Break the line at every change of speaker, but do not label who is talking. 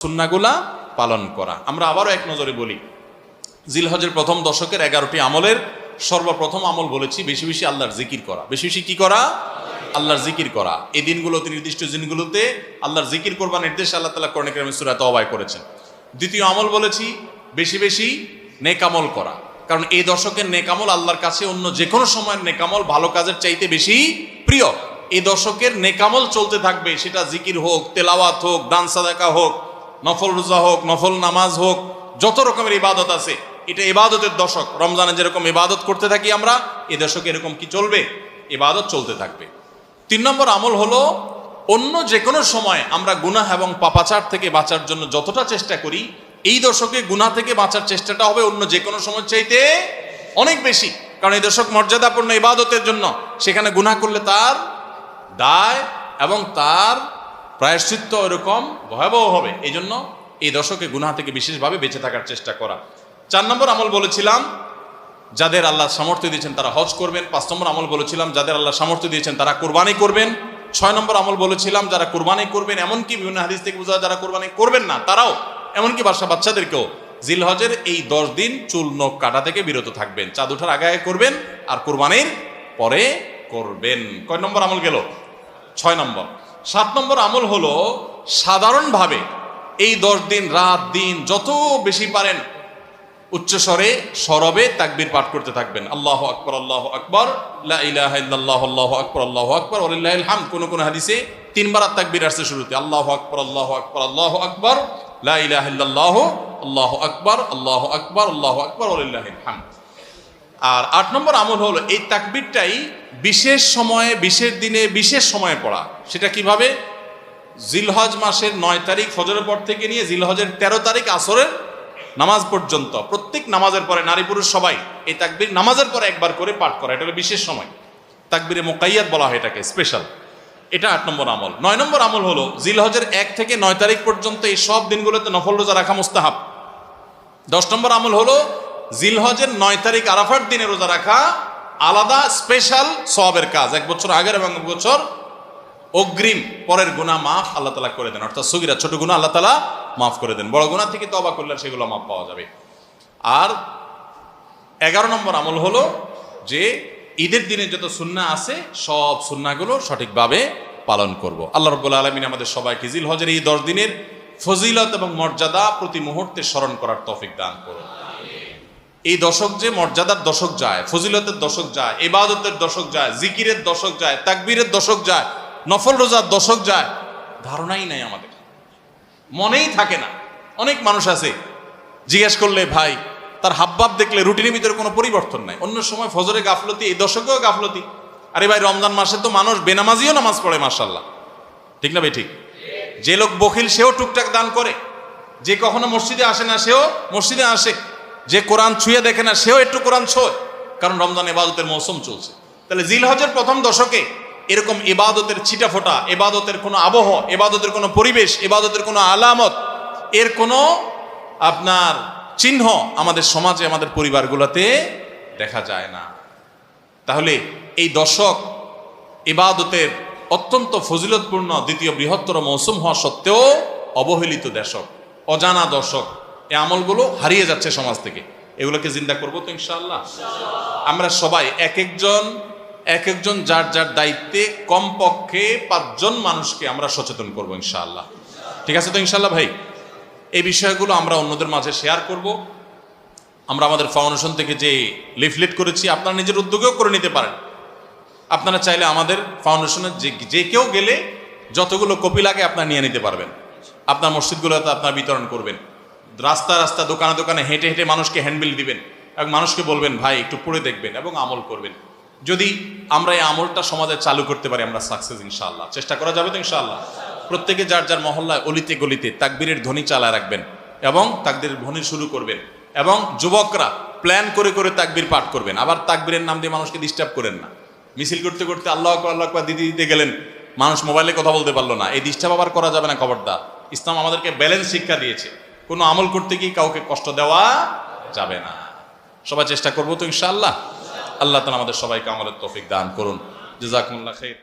সুন্নাহগুলা পালন করা। আমরা আবারও এক নজরে বলি, জিলহজের প্রথম দশকের 11টি আমলের সর্বপ্রথম আমল বলেছি বেশি বেশি আল্লাহর জিকির করা। বেশি বেশি কি করা? আল্লাহর জিকির করা। এই দিনগুলোতে, নির্দিষ্ট দিনগুলোতে আল্লাহর জিকির করবার নির্দেশ আল্লাহ তাআলা কোরআনে কারিমে সূরা তাওবায় করেছেন। দ্বিতীয় আমল বলেছি বেশি বেশি নেক আমল করা, কারণ এই দশকের নেক আমল আল্লাহর কাছে অন্য যে কোনো সময়ের নেক আমল ভালো কাজের চাইতে বেশি প্রিয়। এই দশকের নেক আমল চলতে থাকবে, সেটা জিকির হোক, তেলাওয়াত হোক, দান সাদাকা হোক, নফল রোজা হোক, নফল নামাজ হোক, যত রকমের ইবাদত আছে, এটা ইবাদতের দশক। রমজানে যেরকম ইবাদত করতে থাকি আমরা, এই দশকে এরকম কি চলবে? ইবাদত চলতে থাকবে। 3 নম্বর আমল হলো, অন্য যে কোনো সময় আমরা গুনাহ এবং পাপাচার থেকে বাঁচার জন্য যতটা চেষ্টা করি, এই দশকে গুনাহ থেকে বাঁচার চেষ্টাটা হবে অন্য যে কোনো সময় চাইতে অনেক বেশি। কারণ এই দশক মর্যাদাপূর্ণ ইবাদতের জন্য, সেখানে গুনাহ করলে তার দায় এবং তার প্রায়শ্চিত্ত এরকম ভয়াবহ হবে। এই জন্য এই দশকে গুনাহ থেকে বিশেষভাবে বেঁচে থাকার চেষ্টা করা। 4 নম্বর আমল বলেছিলাম যাদের আল্লাহ সামর্থ্য দিয়েছেন তারা হজ করবেন। 5 নম্বর আমল বলেছিলাম যাদের আল্লাহ সামর্থ্য দিয়েছেন তারা কুরবানি করবেন। 6 নম্বর আমল বলেছিলাম যারা কুরবানি করবেন, এমনকি বিভিন্ন হাদিস থেকে বোঝা যারা কুরবানি করবেন না তারাও, এমনকি বাচ্চাদেরকেও জিলহজের এই 10 দিন চুল নখ কাটা থেকে বিরত থাকবেন। চাঁদ ওঠার আগে আগে করবেন আর কুরবানির পরে করবেন। কয় নম্বর আমল গেল? 6 নম্বর। 7 নম্বর আমল হলো সাধারণভাবে এই 10 দিন রাত দিন যত বেশি পারেন উচ্চস্বরে সরবে তাকবীর পাঠ করতে থাকবেন। আল্লাহু আকবার, আল্লাহু আকবার, লা ইলাহা ইল্লাল্লাহ, আল্লাহু আকবার, আল্লাহু আকবার, ওয়ালিল্লাহিল হামদ। কোন হাদিসে 3 বার তাকবীর আসছে শুরুতে, আল্লাহু আকবার, আল্লাহু আকবার, আল্লাহু আকবার, লা ইলাহা ইল্লাল্লাহ, আল্লাহু আকবার, আল্লাহু আকবার, আল্লাহু আকবার, ওয়ালিল্লাহিল হামদ। আর 8 নম্বর আমল হলো এই তাকবীরটাই বিশেষ সময়ে, বিশেষ দিনে, বিশেষ সময়ে পড়া। সেটা কিভাবে? জিলহজ মাসের 9 তারিখ ফজরের পর থেকে নিয়ে জিলহজের 13 তারিখ আসরের নামাজ পর্যন্ত প্রত্যেক নামাজের পরে নারী পুরুষ সবাই এই তাকবীর নামাজের পরে একবার করে পাঠ করা। এটা হলো বিশেষ সময়, তাকবীরে মুকাইয়াদ বলা হয় এটাকে, স্পেশাল। এটা 8 নম্বর আমল। 9 নম্বর আমল হলো জিলহজের 1 থেকে 9 তারিখ পর্যন্ত এই সব দিনগুলোতে নফল রোজা রাখা মুস্তাহাব। 10 নম্বর আমল হলো জিলহজের 9 তারিখ আরাফার দিনে রোজা রাখা আলাদা স্পেশাল সওয়াবের কাজ। 1 বছর আগের এবং 1 বছর অগ্রিম পরের গুনাহ মাফ আল্লাহ তাআলা করে দেন। অর্থাৎ সগীরা ছোট গুনাহ আল্লাহ তাআলা মাফ করে দেন, বড় গুনাহ থেকে তওবা করলে সেগুলো মাফ পাওয়া যাবে। আর 11 নম্বর আমল হলো যে ঈদের দিনে যত সুন্নাহ আছে সব সুন্নাহগুলো সঠিকভাবে পালন করব। আল্লাহ রাব্বুল আলামিন আমাদের সবাইকে জিলহজের এই 10 দিনের ফজিলত এবং মর্যাদা প্রতি মুহূর্তে স্মরণ করার তৌফিক দান করুন। এই দশক যে মর্যাদার দশক যায়, ফজিলতের দশক যায়, ইবাদতের দশক যায়, জিকিরের দশক যায়, তাকবীরের দশক যায়, নফল রোজার দশক যায়, ধারণাই নাই আমাদের, মনেই থাকে না। অনেক মানুষ আছে জিজ্ঞেস করলে ভাই তার হাবভাব দেখলে রুটিনের ভিতরে কোনো পরিবর্তন নাই। অন্য সময় ফজরে গাফলতি, এই দশকেও গাফলতি। আরে ভাই রমজান মাসে তো মানুষ বেনামাজিও নামাজ পড়ে, মাশাআল্লাহ, ঠিক না ভাই? ঠিক। যে লোক বখিল সেও টুকটাক দান করে, যে কখনো মসজিদে আসে না সেও মসজিদে আসে, যে কোরআন ছুঁয়ে দেখে না সেও একটু কোরআন ছোঁয়, কারণ রমজান ইবাদতের মৌসুম চলছে। তাহলে জিলহজের প্রথম দশকে এরকম ইবাদতের ছিটাফোঁটা, ইবাদতের কোনো আবহ, ইবাদতের কোনো পরিবেশ, ইবাদতের কোনো আলামত, এর কোনো আপনার চিহ্ন আমাদের সমাজে, আমাদের পরিবারগুলোতে দেখা যায় না। তাহলে এই দশক ইবাদতের অত্যন্ত ফজিলতপূর্ণ দ্বিতীয় বৃহত্তর মৌসুম হওয়া সত্ত্বেও অবহেলিত দশক, অজানা দশক। এই আমলগুলো হারিয়ে যাচ্ছে সমাজ থেকে। এগুলোকে জিন্দা করবো তো ইনশাআল্লাহ। আমরা সবাই এক একজন যার যার দায়িত্বে কমপক্ষে 5 জন মানুষকে আমরা সচেতন করবো ইনশাআল্লাহ। ঠিক আছে তো ইনশাআল্লাহ ভাই? এই বিষয়গুলো আমরা অন্যদের মাঝে শেয়ার করব। আমরা আমাদের ফাউন্ডেশন থেকে যে লিফলেট করেছি আপনারা নিজের উদ্যোগেও করে নিতে পারেন। আপনারা চাইলে আমাদের ফাউন্ডেশনের যে কেউ গেলে যতগুলো কপি লাগে আপনারা নিয়ে নিতে পারবেন। আপনার মসজিদগুলোতে আপনারা বিতরণ করবেন। রাস্তা দোকানে দোকানে হেঁটে হেঁটে মানুষকে হ্যান্ডবিল দিবেন এবং মানুষকে বলবেন ভাই একটু পড়ে দেখবেন এবং আমল করবেন। যদি আমরা এই আমলটা সমাজে চালু করতে পারি আমরা সাকসেস ইনশাআল্লাহ। চেষ্টা করা যাবে তো ইনশাআল্লাহ? প্রত্যেকে যার যার মহল্লায় অলিতে গলিতে তাকবীরের ধ্বনি চালায় রাখবেন এবং তাকবীরের ধ্বনি শুরু করবেন এবং যুবকরা প্ল্যান করে করে তাকবীর পাঠ করবেন। আবার তাকবীরের নাম দিয়ে মানুষকে ডিস্টার্ব করেন না। মিছিল করতে করতে আল্লাহু আকবার, আল্লাহু আকবার দিতে গেলেন, মানুষ মোবাইলে কথা বলতে পারলো না, এই ডিস্টার্ব আবার করা যাবে না, খবরদার। ইসলাম আমাদেরকে ব্যালেন্স শিক্ষা দিয়েছে, কোনো আমল করতে গিয়ে কাউকে কষ্ট দেওয়া যাবে না। সবাই চেষ্টা করবো তো ইনশাআল্লাহ। আল্লাহ তাআলা আমাদের সবাইকে আমলের তৌফিক দান করুন। জাযাকুমুল্লাহ খাইর।